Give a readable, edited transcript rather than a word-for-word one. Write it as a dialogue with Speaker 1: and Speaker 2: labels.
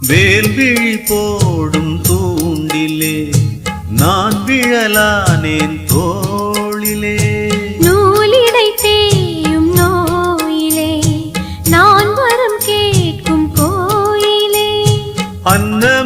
Speaker 1: வேல்விழி போடும் தூண்டிலே நான் விழலானேன் தோளிலே.
Speaker 2: நூலிடை தேயும் நோயிலே நான் வரம் கேட்கும் கோயிலே.
Speaker 1: அன்ன